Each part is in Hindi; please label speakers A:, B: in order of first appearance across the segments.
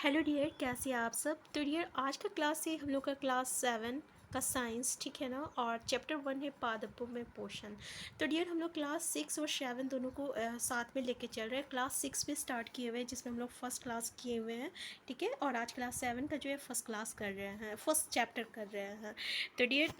A: हेलो डियर, कैसे हैं आप सब। तो डियर, आज का क्लास है हम लोग का क्लास 7 का साइंस, ठीक है ना। और चैप्टर 1 है पादपों में पोषण। तो डियर, हम लोग क्लास 6 और 7 दोनों को साथ में लेके चल रहे हैं। क्लास 6 में स्टार्ट किए हुए हैं, जिसमें हम लोग फर्स्ट क्लास किए हुए हैं, ठीक है। और आज क्लास 7 का जो है फर्स्ट क्लास कर रहे हैं, फर्स्ट चैप्टर कर रहे हैं। तो डियर,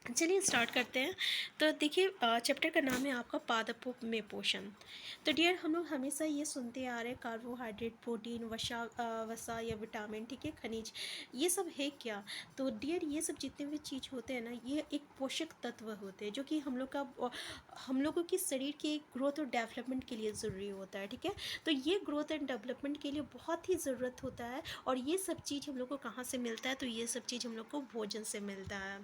A: चलिए स्टार्ट करते हैं। तो देखिए, चैप्टर का नाम है आपका पादपों में पोषण। तो डियर, हम लोग हमेशा ये सुनते आ रहे हैं कार्बोहाइड्रेट, प्रोटीन, वसा या विटामिन, ठीक है, खनिज, ये सब है क्या। तो डियर, ये सब जितने भी चीज़ होते हैं ना, ये एक पोषक तत्व होते हैं जो कि हम लोगों की शरीर के ग्रोथ और डेवलपमेंट के लिए ज़रूरी होता है, ठीक है। तो ये ग्रोथ एंड डेवलपमेंट के लिए बहुत ही ज़रूरत होता है। और ये सब चीज़ हम लोग को कहाँ से मिलता है, तो ये सब चीज़ हम लोग को भोजन से मिलता है।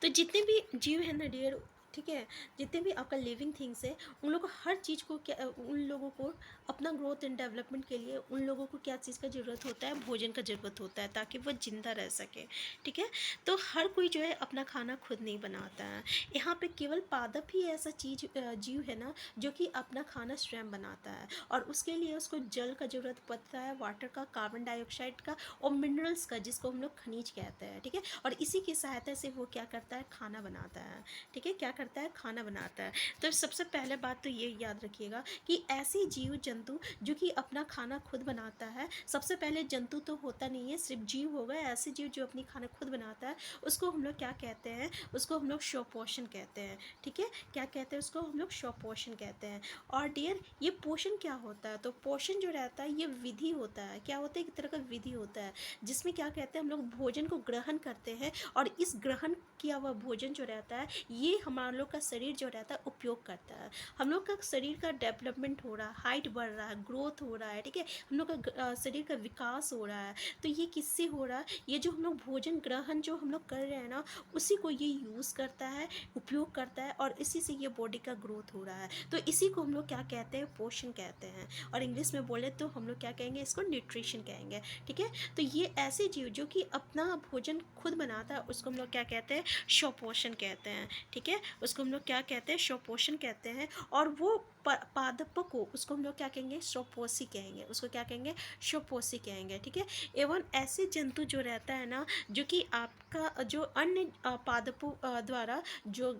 A: तो जितने भी जीव हैं ना डियर, ठीक है, जितने भी आपका लिविंग थिंग्स है, उन लोगों को हर चीज़ को क्या, उन लोगों को अपना ग्रोथ एंड डेवलपमेंट के लिए उन लोगों को क्या चीज़ का ज़रूरत होता है, भोजन का ज़रूरत होता है, ताकि वो ज़िंदा रह सके, ठीक है। तो हर कोई जो है अपना खाना खुद नहीं बनाता है। यहाँ पे केवल पादप ही ऐसा चीज़ जीव है ना, जो कि अपना खाना स्वयं बनाता है। और उसके लिए उसको जल का ज़रूरत पड़ता है, वाटर का, कार्बन डाइऑक्साइड का और मिनरल्स का, जिसको हम लोग खनिज कहते हैं, ठीक है। और इसी की सहायता से वो क्या करता है, खाना बनाता है, ठीक है। क्या करता है, खाना बनाता है। तो सबसे पहले बात तो ये याद रखिएगा कि ऐसे जीव जंतु जो कि अपना खाना खुद बनाता है, सबसे पहले जंतु तो होता नहीं है, सिर्फ जीव होगा। ऐसे जीव जो अपनी खाना खुद बनाता है, उसको हम लोग क्या कहते हैं, उसको हम लोग स्वपोषण कहते हैं, ठीक है। क्या कहते हैं, उसको हम लोग स्वपोषण कहते हैं। और डियर, ये पोषण क्या होता है, तो पोषण जो रहता है ये विधि होता है। क्या होता है, एक तरह का विधि होता है, जिसमें क्या कहते हैं, हम लोग भोजन को ग्रहण करते हैं। और इस ग्रहण किया हुआ भोजन जो रहता है, ये हमारा लोग का शरीर जो रहता है उपयोग करता है। हम लोग का शरीर का डेवलपमेंट हो रहा है, हाइट बढ़ रहा है, ग्रोथ हो रहा है, ठीक है। हम लोग का शरीर का विकास हो रहा है। तो ये किससे हो रहा है, ये जो हम लोग भोजन ग्रहण जो हम लोग कर रहे हैं ना, उसी को ये यूज़ करता है, उपयोग करता है। और इसी से ये बॉडी का ग्रोथ हो रहा है। तो इसी को हम लोग क्या कहते हैं, पोषण कहते हैं। और इंग्लिश में बोले तो हम लोग क्या कहेंगे, इसको न्यूट्रिशन कहेंगे, ठीक है। तो ये ऐसे जीव जो कि अपना भोजन खुद बनाता है, उसको हम लोग क्या कहते हैं, स्वपोषण कहते हैं, ठीक है। उसको हम लोग क्या कहते हैं, स्वपोषण कहते हैं। और वो पादप को, उसको हम लोग क्या कहेंगे, स्वपोषी कहेंगे। उसको क्या कहेंगे, स्वपोषी कहेंगे, ठीक है। एवं ऐसे जंतु जो रहता है ना, जो कि आपका जो अन्य पादपों द्वारा जो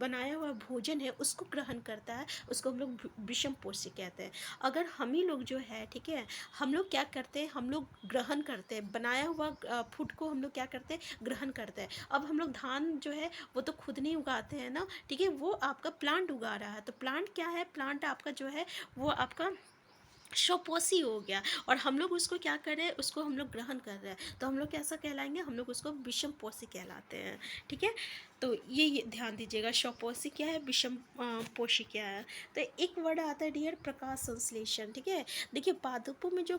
A: बनाया हुआ भोजन है, उसको ग्रहण करता है, उसको हम लोग विषम पोषी कहते हैं। अगर हम ही लोग जो है, ठीक है, हम लोग क्या करते हैं, हम लोग ग्रहण करते हैं, बनाया हुआ फूड को हम लोग क्या करते हैं, ग्रहण करते हैं। अब हम लोग धान जो है वो तो खुद नहीं उगाते हैं ना, ठीक है, वो आपका प्लांट उगा रहा है। तो प्लांट क्या है, प्लांट आपका जो है वो आपका शोपोसी हो गया। और हम लोग उसको क्या कर रहे हैं, उसको हम लोग ग्रहण कर रहे हैं। तो हम लोग कैसा कहलाएंगे, हम लोग उसको विषम पोषी कहलाते हैं, ठीक है। तो ये ध्यान दीजिएगा, शोपोसी क्या है, विषम पोषी क्या है। तो एक वर्ड आता है डियर, प्रकाश संश्लेषण, ठीक है। देखिए, पादपों में जो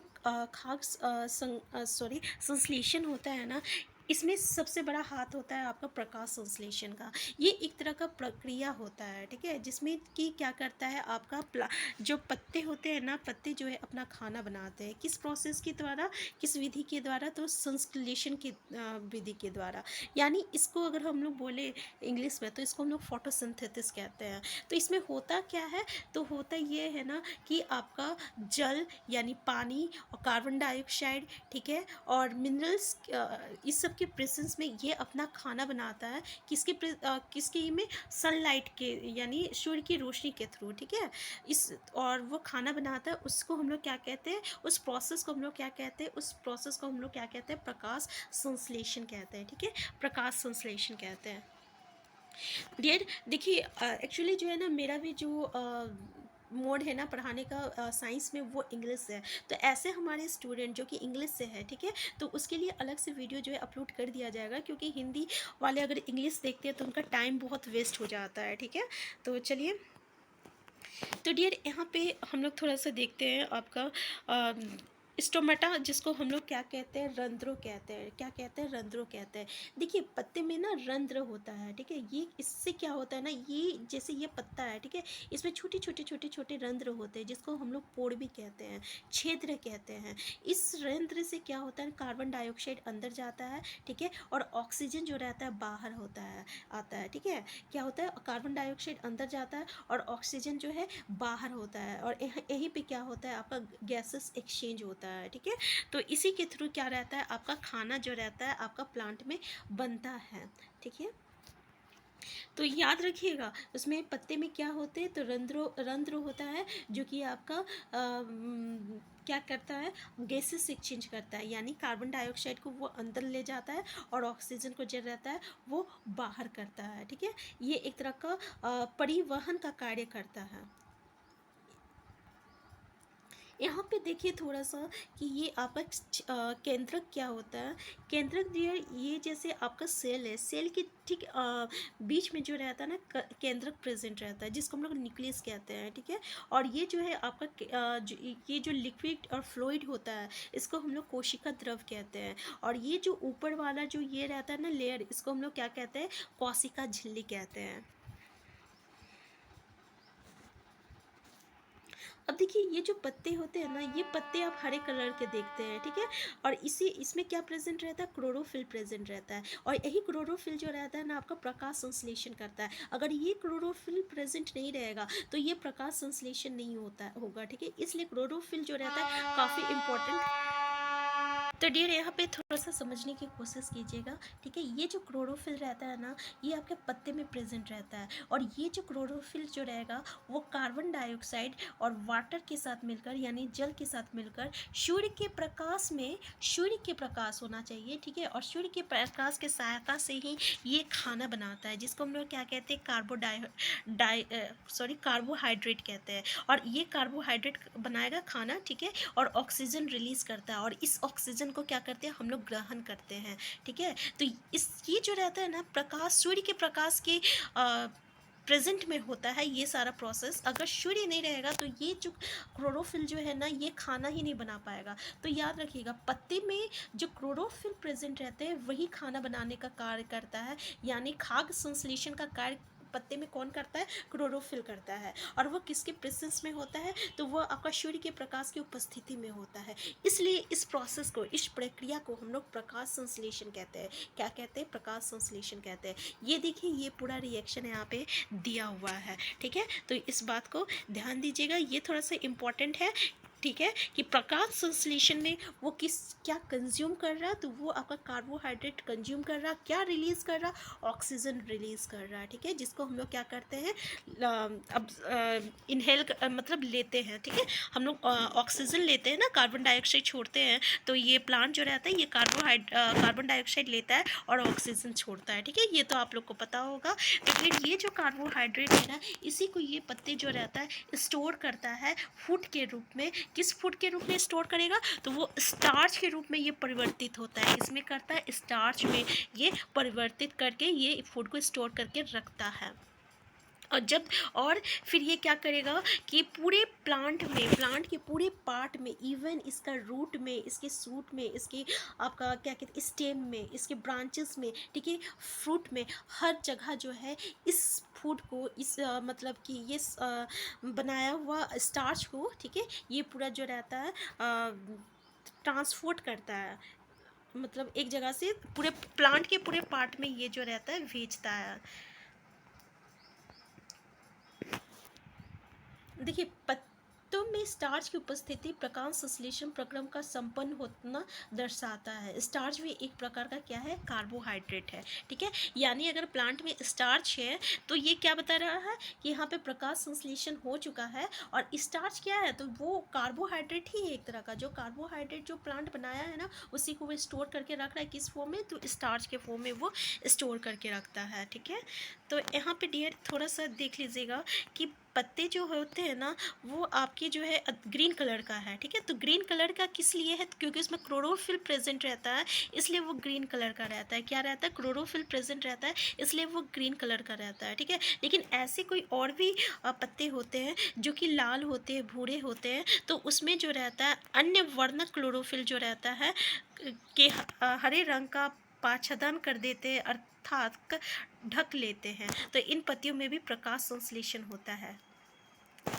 A: संश्लेषण होता है ना, इसमें सबसे बड़ा हाथ होता है आपका प्रकाश संश्लेषण का। ये एक तरह का प्रक्रिया होता है, ठीक है, जिसमें कि क्या करता है, आपका जो पत्ते होते हैं ना, पत्ते जो है अपना खाना बनाते हैं, किस प्रोसेस के द्वारा, किस विधि के द्वारा, तो संश्लेषण की विधि के द्वारा। यानी इसको अगर हम लोग बोले इंग्लिश में, तो इसको हम लोग फोटोसिंथेसिस कहते हैं। तो इसमें होता क्या है, तो होता ये है ना कि आपका जल यानी पानी और कार्बन डाइऑक्साइड, ठीक है, और मिनरल्स, इस सब के प्रेजेंस में ये अपना खाना बनाता है। किसके में, सनलाइट के, यानी सूर्य की रोशनी के थ्रू, ठीक है। इस और वो खाना बनाता है, उसको हम लोग क्या कहते हैं, उस प्रोसेस को हम लोग क्या कहते हैं, उस प्रोसेस को हम लोग क्या कहते हैं, प्रकाश संश्लेषण कहते हैं, ठीक है। प्रकाश संश्लेषण कहते हैं डियर। देखिए, एक्चुअली जो है ना, मेरा भी जो मोड है ना पढ़ाने का साइंस में, वो इंग्लिश है। तो ऐसे हमारे स्टूडेंट जो कि इंग्लिश से है, ठीक है, तो उसके लिए अलग से वीडियो जो है अपलोड कर दिया जाएगा, क्योंकि हिंदी वाले अगर इंग्लिश देखते हैं तो उनका टाइम बहुत वेस्ट हो जाता है, ठीक है। तो चलिए, तो डियर, यहाँ पे हम लोग थोड़ा सा देखते हैं आपका स्टोमेटा, जिसको हम लोग क्या कहते हैं, रंध्रों कहते हैं। क्या कहते हैं, रंध्रों कहते हैं। देखिए, पत्ते में ना रंध्र होता है, ठीक है। ये इससे क्या होता है ना, ये जैसे ये पत्ता है, ठीक है, इसमें छोटे छोटे छोटे छोटे रंध्र होते हैं, जिसको हम लोग पोड़ भी कहते हैं, छिद्र कहते हैं। इस रंध्र से क्या होता है, कार्बन डाइऑक्साइड अंदर जाता है, ठीक है, और ऑक्सीजन जो रहता है बाहर होता है, आता है, ठीक है। क्या होता है, कार्बन डाइऑक्साइड अंदर जाता है और ऑक्सीजन जो है बाहर होता है। और यहीं पे क्या होता है, आपका गैसेस एक्सचेंज होता होता है, ठीक है। तो इसी के थ्रू क्या रहता है, आपका खाना जो रहता है आपका प्लांट में बनता है, ठीक है। तो याद रखिएगा उसमें पत्ते में क्या होते हैं, तो रंध्र होता है जो कि आपका क्या करता है, गैसेस एक्सचेंज करता है, यानी कार्बन डाइऑक्साइड को वो अंदर ले जाता है और ऑक्सीजन को जो रहता है वो बाहर करता है, ठीक है। ये एक तरह का परिवहन का कार्य करता है। यहाँ पे देखिए थोड़ा सा कि ये आपका केंद्रक क्या होता है। केंद्रक डियर ये जैसे आपका सेल है, सेल के ठीक बीच में जो रहता है ना केंद्रक प्रेजेंट रहता है, जिसको हम लोग न्यूक्लियस कहते हैं, ठीक है। और ये जो है आपका ये जो लिक्विड और फ्लूइड होता है इसको हम लोग कोशिका द्रव कहते हैं। और ये जो ऊपर वाला जो ये रहता है ना लेयर, इसको हम लोग क्या कहते हैं, कोशिका झिल्ली कहते हैं। अब देखिए ये जो पत्ते होते हैं ना, ये पत्ते आप हरे कलर के देखते हैं, ठीक है। और इसमें क्या प्रेजेंट रहता है, क्लोरोफिल प्रेजेंट रहता है। और यही क्लोरोफिल जो रहता है ना आपका प्रकाश संश्लेषण करता है। अगर ये क्लोरोफिल प्रेजेंट नहीं रहेगा तो ये प्रकाश संश्लेषण नहीं होगा, ठीक है। इसलिए क्लोरोफिल जो रहता है काफ़ी इम्पोर्टेंट। तो डियर यहाँ पे थोड़ा सा समझने की कोशिश कीजिएगा, ठीक है। ये जो क्लोरोफिल रहता है ना ये आपके पत्ते में प्रेजेंट रहता है। और ये जो क्लोरोफिल जो रहेगा वो कार्बन डाइऑक्साइड और वाटर के साथ मिलकर, यानी जल के साथ मिलकर सूर्य के प्रकाश होना चाहिए, ठीक है। और सूर्य के प्रकाश के सहायता से ही ये खाना बनाता है, जिसको हम लोग क्या कहते हैं, कार्बोहाइड्रेट कहते हैं। और ये कार्बोहाइड्रेट बनाएगा खाना, ठीक है। और ऑक्सीजन रिलीज करता है, और इस ऑक्सीजन को क्या करते हैं, हम लोग ग्रहण करते हैं, ठीक है। तो ये जो रहता है ना प्रकाश, सूर्य के प्रकाश के प्रेजेंट में होता है ये सारा प्रोसेस। अगर सूर्य नहीं रहेगा तो ये जो क्लोरोफिल जो है ना ये खाना ही नहीं बना पाएगा। तो याद रखिएगा पत्ते में जो क्लोरोफिल प्रेजेंट रहते हैं वही खाना बनाने का कार्य करता है, यानी खाद्य संश्लेषण का कार्य पत्ते में कौन करता है, क्लोरोफिल करता है। और वो किसके प्रेजेंस में होता है, तो वो आपका सूर्य के प्रकाश की उपस्थिति में होता है। इसलिए इस प्रोसेस को, इस प्रक्रिया को हम लोग प्रकाश संश्लेषण कहते हैं। क्या कहते हैं, प्रकाश संश्लेषण कहते हैं। ये देखिए ये पूरा रिएक्शन यहाँ पे दिया हुआ है, ठीक है। तो इस बात को ध्यान दीजिएगा, ये थोड़ा सा इम्पोर्टेंट है, ठीक है, कि प्रकाश संश्लेषण में वो क्या कंज्यूम कर रहा है, तो वो आपका कार्बोहाइड्रेट कंज्यूम कर रहा, क्या रिलीज कर रहा, ऑक्सीजन रिलीज कर रहा है, ठीक है। जिसको हम लोग क्या करते हैं, अब इनहेल मतलब लेते हैं, ठीक है। हम लोग ऑक्सीजन लेते हैं ना, कार्बन डाइऑक्साइड छोड़ते हैं। तो ये प्लांट जो रहता है ये कार्बन डाइऑक्साइड लेता है और ऑक्सीजन छोड़ता है, ठीक है। ये तो आप लोग को पता होगा। तो फिर ये जो कार्बोहाइड्रेट है ना इसी को ये पत्ते जो रहता है स्टोर करता है फूड के रूप में। किस फूड के रूप में स्टोर करेगा, तो वो स्टार्च के रूप में ये परिवर्तित होता है, इसमें करता है स्टार्च में ये परिवर्तित करके ये फूड को स्टोर करके रखता है। और फिर ये क्या करेगा कि पूरे प्लांट के पूरे पार्ट में, इवन इसका रूट में, इसके सूट में, इसके आपका क्या कहते हैं स्टेम में, इसके ब्रांचेस में, ठीक है, फ्रूट में, हर जगह जो है इस फूड को, इस मतलब कि ये बनाया हुआ स्टार्च को, ठीक है, ये पूरा जो रहता है ट्रांसपोर्ट करता है, मतलब एक जगह से पूरे प्लांट के पूरे पार्ट में ये जो रहता है भेजता है। देखिए पत्तों में स्टार्च की उपस्थिति प्रकाश संश्लेषण प्रक्रम का संपन्न होना दर्शाता है। स्टार्च भी एक प्रकार का क्या है, कार्बोहाइड्रेट है, ठीक है। यानी अगर प्लांट में स्टार्च है तो ये क्या बता रहा है कि यहाँ पे प्रकाश संश्लेषण हो चुका है। और स्टार्च क्या है, तो वो कार्बोहाइड्रेट ही है एक तरह का, जो कार्बोहाइड्रेट जो प्लांट बनाया है ना उसी को वो स्टोर करके रख रहा है, किस फॉर्म में, तो स्टार्च के फॉर्म में वो स्टोर करके रखता है, ठीक है। तो यहाँ पे डियर थोड़ा सा देख लीजिएगा कि पत्ते जो होते हैं ना वो आपके जो है ग्रीन कलर का है, ठीक है। तो ग्रीन कलर का किस लिए है, क्योंकि उसमें क्लोरोफिल प्रेजेंट रहता है, इसलिए वो ग्रीन कलर का रहता है। क्या रहता है, क्लोरोफिल प्रेजेंट रहता है, इसलिए वो ग्रीन कलर का रहता है, ठीक है। लेकिन ऐसे कोई और भी पत्ते होते हैं जो कि लाल होते हैं, भूरे होते हैं, तो उसमें जो रहता है अन्य वर्णक क्लोरोफिल जो रहता है कि हरे रंग का पाच्छादन कर देते हैं, अर्थात ढक लेते हैं। तो इन पत्तियों में भी प्रकाश संश्लेषण होता है।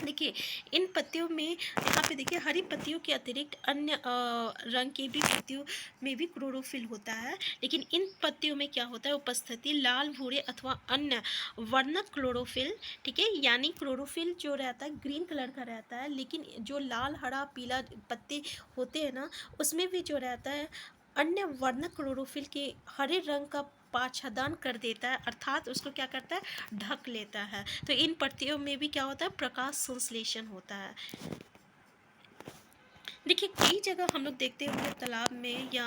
A: देखिए इन पत्तियों में, यहाँ पे देखिए हरी पत्तियों के अतिरिक्त अन्य रंग के भी पत्तियों में भी क्लोरोफिल होता है, लेकिन इन पत्तियों में क्या होता है, उपस्थिति लाल, भूरे अथवा अन्य वर्णक क्लोरोफिल, ठीक है। यानी क्लोरोफिल जो रहता है ग्रीन कलर का रहता है, लेकिन जो लाल, हरा, पीला पत्ते होते हैं ना, उसमें भी जो रहता है अन्य वर्णक क्लोरोफिल के हरे रंग का पाछादान कर देता है, अर्थात उसको क्या करता है, ढक लेता है। तो इन पत्तियों में भी क्या होता है, प्रकाश संश्लेषण होता है। देखिए कई जगह हम लोग देखते होंगे तालाब में या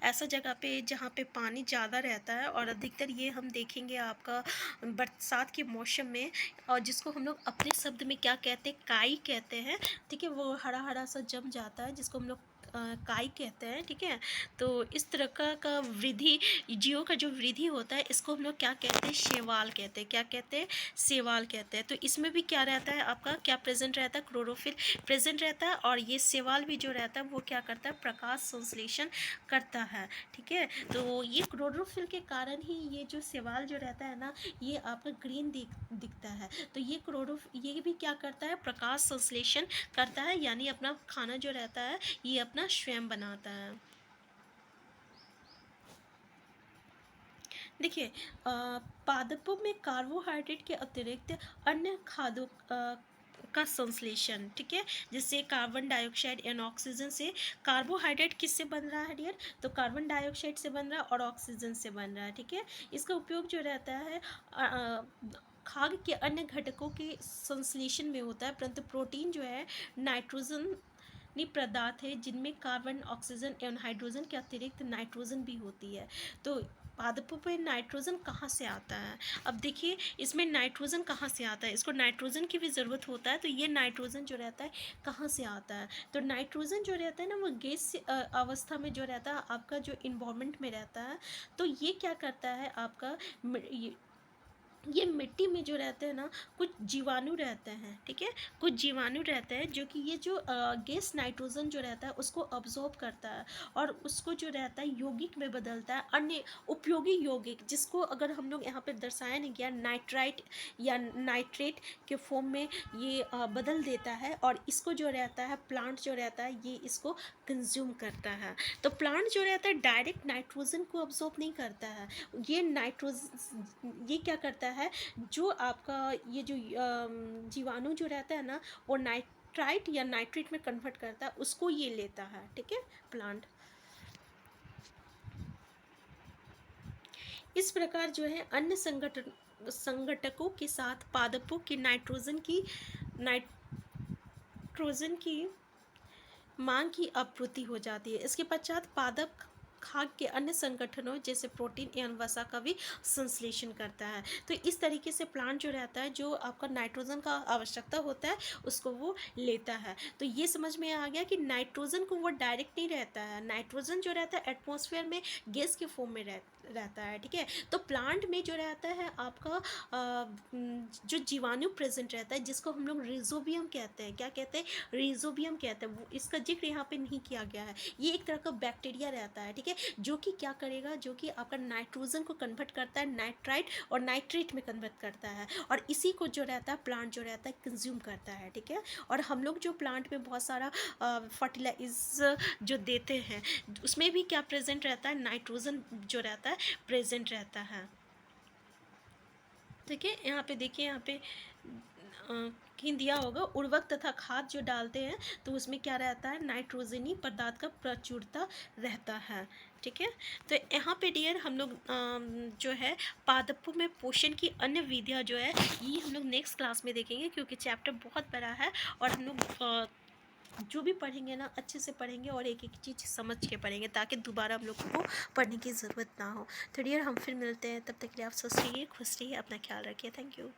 A: ऐसा जगह पे जहाँ पे पानी ज़्यादा रहता है, और अधिकतर ये हम देखेंगे आपका बरसात के मौसम में, और जिसको हम लोग अपने शब्द में क्या कहते हैं, काई कहते हैं, ठीक है। वो हरा हरा सा जम जाता है जिसको हम लोग काई कहते हैं, ठीक है। तो इस तरह का वृद्धि, जीव का जो वृद्धि होता है, इसको हम लोग क्या कहते हैं, शैवाल कहते हैं। क्या कहते हैं, शैवाल कहते हैं। तो इसमें भी क्या रहता है, आपका क्या प्रेजेंट रहता है, क्लोरोफिल प्रेजेंट रहता है, और ये शैवाल भी जो रहता है वो क्या करता है, प्रकाश संश्लेषण करता है, ठीक है। तो ये क्लोरोफिल के कारण ही ये जो शैवाल जो रहता है ना, ये आपका ग्रीन दिखता है। तो ये भी क्या करता है, प्रकाश संश्लेषण करता है, यानी अपना खाना जो रहता है ये अपना स्वयं बनाता है। देखिए पादपों में कार्बोहाइड्रेट के अतिरिक्त अन्य खाद्यों का संश्लेषण, ठीक है, जिससे कार्बन डाइऑक्साइड एंड ऑक्सीजन से। कार्बोहाइड्रेट किससे बन रहा है डियर, तो कार्बन डाइऑक्साइड से बन रहा है और ऑक्सीजन से बन रहा है, ठीक है। इसका उपयोग जो रहता है खाद्य के अन्य घटकों के संश्लेषण में होता है, परंतु प्रोटीन जो है नाइट्रोजन पदार्थ है जिनमें कार्बन, ऑक्सीजन एवं हाइड्रोजन के अतिरिक्त नाइट्रोजन भी होती है। तो पादपों पे नाइट्रोजन कहाँ से आता है, अब देखिए इसमें नाइट्रोजन कहाँ से आता है, इसको नाइट्रोजन की भी ज़रूरत होता है। तो ये नाइट्रोजन जो रहता है कहाँ से आता है, तो नाइट्रोजन जो रहता है ना, वो गैस अवस्था में जो रहता है आपका, जो इन्वायरमेंट में रहता है। तो ये क्या करता है आपका, ये मिट्टी में जो रहते हैं ना, कुछ जीवाणु रहते हैं, ठीक है। कुछ जीवाणु रहते हैं जो कि ये जो गैस नाइट्रोजन जो रहता है उसको अब्जॉर्ब करता है, और उसको जो रहता है यौगिक में बदलता है, अन्य उपयोगी यौगिक, जिसको अगर हम लोग यहाँ पे दर्शाया नहीं गया, नाइट्राइट या नाइट्रेट के फॉर्म में ये बदल देता है, और इसको जो रहता है प्लांट जो रहता है ये इसको कंज्यूम करता है। तो प्लांट जो रहता है डायरेक्ट नाइट्रोजन को अब्जॉर्ब नहीं करता है, ये नाइट्रोजन ये क्या करता है, जो आपका ये जो जीवाणु जो रहता है ना, वो नाइट्राइट या नाइट्रेट में कन्वर्ट करता है, उसको ये लेता है, ठीक है, प्लांट। इस प्रकार जो है अन्य संगठकों के साथ पादपों की नाइट्रोजन की मांग की आपूर्ति हो जाती है। इसके पश्चात पादप खाद्य के अन्य संगठनों जैसे प्रोटीन एवं वसा का भी संश्लेषण करता है। तो इस तरीके से प्लांट जो रहता है, जो आपका नाइट्रोजन का आवश्यकता होता है उसको वो लेता है। तो ये समझ में आ गया कि नाइट्रोजन को वो डायरेक्ट नहीं रहता है, नाइट्रोजन जो रहता है एटमॉस्फेयर में गैस के फॉर्म में रहता है, ठीक है। तो प्लांट में जो रहता है आपका जो जीवाणु प्रेजेंट रहता है, जिसको हम लोग रिजोबियम कहते हैं, क्या कहते हैं, रिजोबियम कहते हैं, वो इसका जिक्र यहाँ पे नहीं किया गया है। ये एक तरह का बैक्टीरिया रहता है, ठीक है, जो कि क्या करेगा, जो कि आपका नाइट्रोजन को कन्वर्ट करता है नाइट्राइट और नाइट्रेट में कन्वर्ट करता है, और इसी को जो रहता है प्लांट जो रहता है कंज्यूम करता है, ठीक है। और हम लोग जो प्लांट में बहुत सारा फर्टिलाइजर जो देते हैं, उसमें भी क्या प्रेजेंट रहता है, नाइट्रोजन जो रहता है प्रेजेंट रहता है, ठीक है। यहाँ पे देखिए, यहाँ पे कहीं दिया होगा उर्वरक तथा खाद जो डालते हैं तो उसमें क्या रहता है, नाइट्रोजनी पदार्थ का प्रचुरता रहता है, ठीक है। तो यहाँ पे डियर हम लोग जो है पादपों में पोषण की अन्य विधियाँ जो है ये हम लोग नेक्स्ट क्लास में देखेंगे, क्योंकि चैप्टर बहुत बड़ा है, और हम लोग जो भी पढ़ेंगे ना अच्छे से पढ़ेंगे और एक एक चीज़ समझ के पढ़ेंगे, ताकि दोबारा हम लोग को पढ़ने की ज़रूरत ना हो। तो डियर हम फिर मिलते हैं, तब तक के लिए आप स्वस्थ रहिए, खुश रहिए, अपना ख्याल रखिए, थैंक यू।